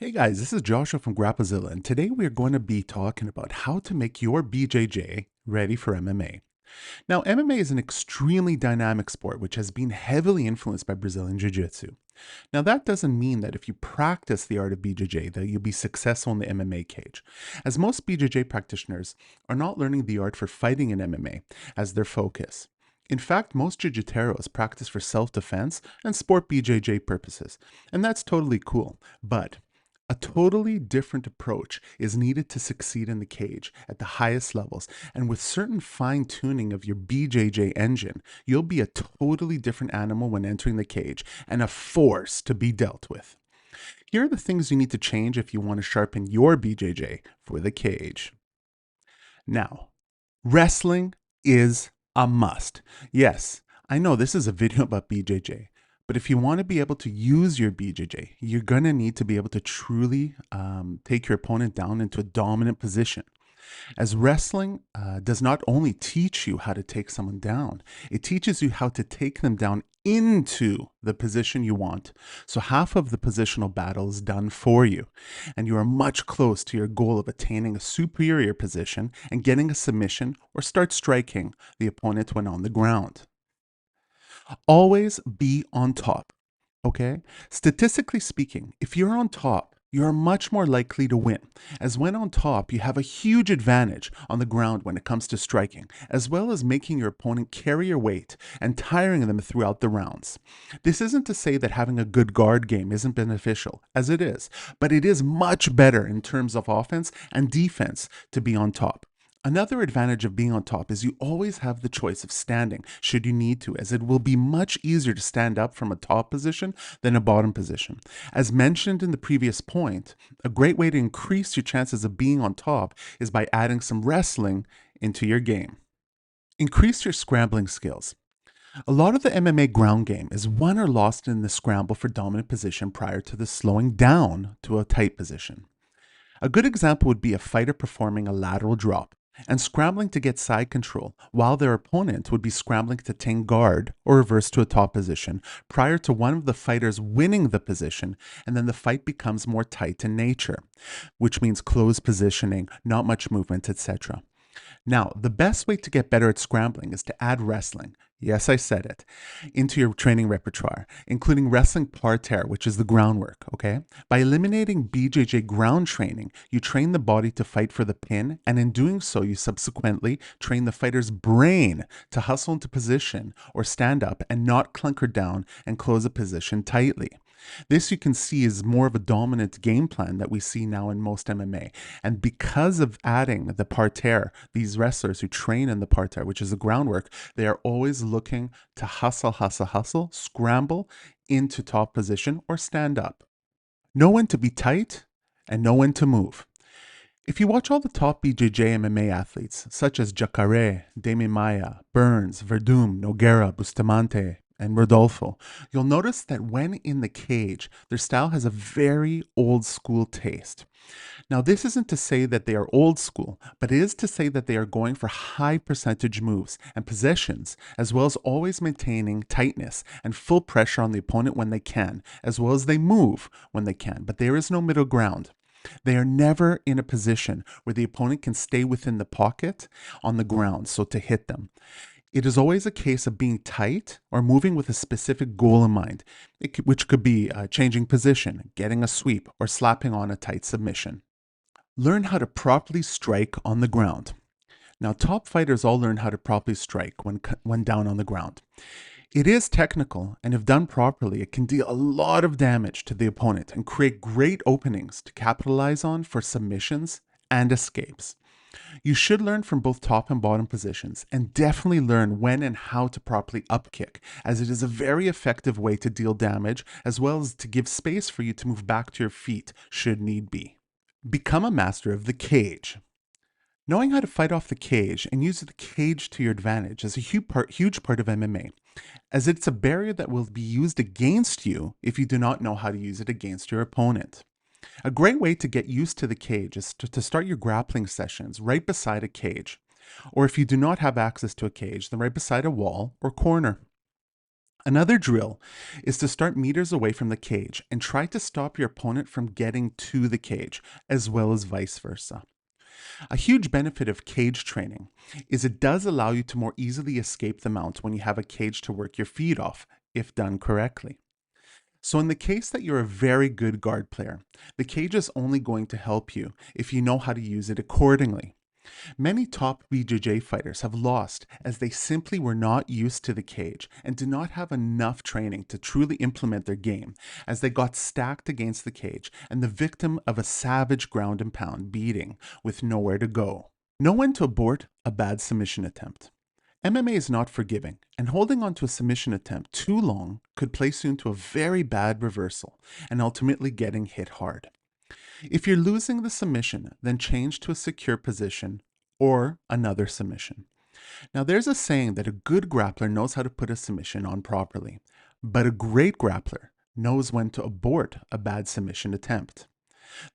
Hey guys, this is Joshua from Grapplezilla, and today we are going to be talking about how to make your BJJ ready for MMA. Now, MMA is an extremely dynamic sport which has been heavily influenced by Brazilian Jiu-Jitsu. Now, that doesn't mean that if you practice the art of BJJ that you'll be successful in the MMA cage, as most BJJ practitioners are not learning the art for fighting in MMA as their focus. In fact, most Jiujiteiros practice for self-defense and sport BJJ purposes, and that's totally cool. But a totally different approach is needed to succeed in the cage at the highest levels, and with certain fine tuning of your BJJ engine, you'll be a totally different animal when entering the cage and a force to be dealt with. Here are the things you need to change if you want to sharpen your BJJ for the cage. Now, wrestling is a must. Yes, I know this is a video about BJJ, but if you want to be able to use your BJJ, you're going to need to be able to truly take your opponent down into a dominant position. As wrestling does not only teach you how to take someone down, it teaches you how to take them down into the position you want. So half of the positional battle is done for you, and you are much close to your goal of attaining a superior position and getting a submission or start striking the opponent when on the ground. Always be on top. Okay? Statistically speaking, if you're on top, you are much more likely to win, as when on top, you have a huge advantage on the ground when it comes to striking, as well as making your opponent carry your weight and tiring them throughout the rounds. This isn't to say that having a good guard game isn't beneficial, as it is, but it is much better in terms of offense and defense to be on top. Another advantage of being on top is you always have the choice of standing should you need to, as it will be much easier to stand up from a top position than a bottom position. As mentioned in the previous point, a great way to increase your chances of being on top is by adding some wrestling into your game. Increase your scrambling skills. A lot of the MMA ground game is won or lost in the scramble for dominant position prior to the slowing down to a tight position. A good example would be a fighter performing a lateral drop and scrambling to get side control, while their opponent would be scrambling to take guard or reverse to a top position prior to one of the fighters winning the position, and then the fight becomes more tight in nature, which means closed positioning, not much movement, etc. Now, the best way to get better at scrambling is to add wrestling. Yes, I said it, into your training repertoire, including wrestling parterre, which is the groundwork, okay? By eliminating BJJ ground training, you train the body to fight for the pin, and in doing so, you subsequently train the fighter's brain to hustle into position or stand up and not clunker down and close a position tightly. This you can see is more of a dominant game plan that we see now in most MMA. And because of adding the parterre, these wrestlers who train in the parterre, which is the groundwork, they are always looking to hustle, scramble into top position or stand up. Know when to be tight and know when to move. If you watch all the top BJJ MMA athletes, such as Jacare, Damian Maia, Burns, Verdum, Nogueira, Bustamante, and Rodolfo, you'll notice that when in the cage, their style has a very old school taste. Now, this isn't to say that they are old school, but it is to say that they are going for high percentage moves and possessions, as well as always maintaining tightness and full pressure on the opponent when they can, as well as they move when they can, but there is no middle ground. They are never in a position where the opponent can stay within the pocket on the ground, so to hit them. It is always a case of being tight or moving with a specific goal in mind, which could be changing position, getting a sweep, or slapping on a tight submission. Learn how to properly strike on the ground. Now, top fighters all learn how to properly strike when down on the ground. It is technical, and if done properly, it can deal a lot of damage to the opponent and create great openings to capitalize on for submissions and escapes. You should learn from both top and bottom positions, and definitely learn when and how to properly upkick, as it is a very effective way to deal damage, as well as to give space for you to move back to your feet should need be. Become a master of the cage. Knowing how to fight off the cage and use the cage to your advantage is a huge part of MMA, as it's a barrier that will be used against you if you do not know how to use it against your opponent. A great way to get used to the cage is to start your grappling sessions right beside a cage, or if you do not have access to a cage, then right beside a wall or corner. Another drill is to start meters away from the cage and try to stop your opponent from getting to the cage, as well as vice versa. A huge benefit of cage training is it does allow you to more easily escape the mount when you have a cage to work your feet off, if done correctly. So in the case that you're a very good guard player, the cage is only going to help you if you know how to use it accordingly. Many top BJJ fighters have lost as they simply were not used to the cage and did not have enough training to truly implement their game, as they got stacked against the cage and the victim of a savage ground and pound beating with nowhere to go. Know when to abort a bad submission attempt. MMA is not forgiving, and holding on to a submission attempt too long could place you into a very bad reversal and ultimately getting hit hard. If you're losing the submission, then change to a secure position or another submission. Now, there's a saying that a good grappler knows how to put a submission on properly, but a great grappler knows when to abort a bad submission attempt.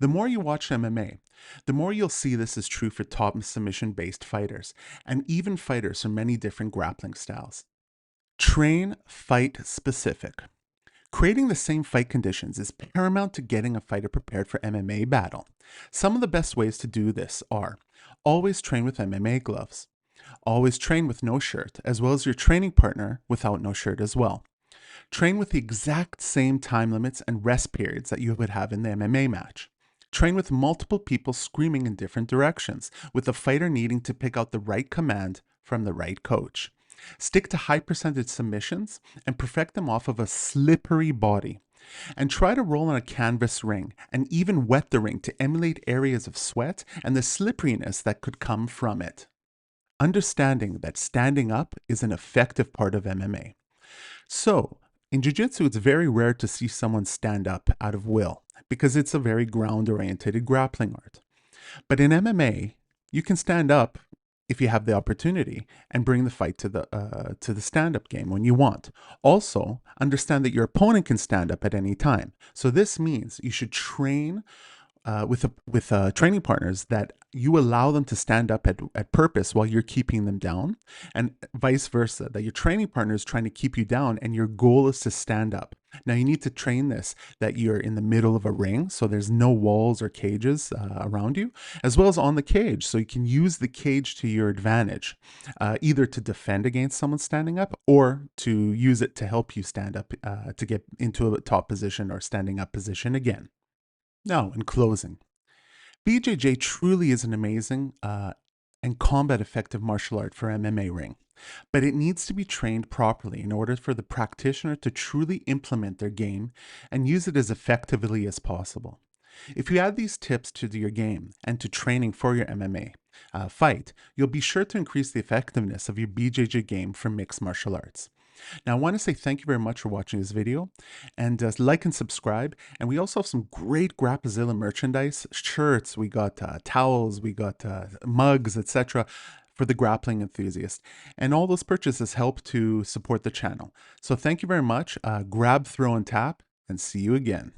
The more you watch MMA, the more you'll see this is true for top submission-based fighters, and even fighters from many different grappling styles. Train fight specific. Creating the same fight conditions is paramount to getting a fighter prepared for MMA battle. Some of the best ways to do this are: always train with MMA gloves, always train with no shirt, as well as your training partner without no shirt as well. Train with the exact same time limits and rest periods that you would have in the MMA match. Train with multiple people screaming in different directions, with the fighter needing to pick out the right command from the right coach. Stick to high percentage submissions and perfect them off of a slippery body. And try to roll on a canvas ring and even wet the ring to emulate areas of sweat and the slipperiness that could come from it. Understanding that standing up is an effective part of MMA. So, in jiu-jitsu, it's very rare to see someone stand up out of will because it's a very ground-oriented grappling art. But in MMA, you can stand up if you have the opportunity and bring the fight to the stand-up game when you want. Also, understand that your opponent can stand up at any time. So this means you should train with training partners that you allow them to stand up at purpose while you're keeping them down, and vice versa, that your training partner is trying to keep you down and your goal is to stand up. Now you need to train this that you're in the middle of a ring, so there's no walls or cages around you, as well as on the cage, so you can use the cage to your advantage, either to defend against someone standing up or to use it to help you stand up to get into a top position or standing up position again. Now, in closing, BJJ truly is an amazing and combat effective martial art for MMA ring, but it needs to be trained properly in order for the practitioner to truly implement their game and use it as effectively as possible. If you add these tips to your game and to training for your MMA fight, you'll be sure to increase the effectiveness of your BJJ game for mixed martial arts. Now, I want to say thank you very much for watching this video, and like and subscribe. And we also have some great Grapazilla merchandise, shirts, we got towels, we got mugs, etc. for the grappling enthusiast. And all those purchases help to support the channel. So thank you very much. Grab, throw, and tap, and see you again.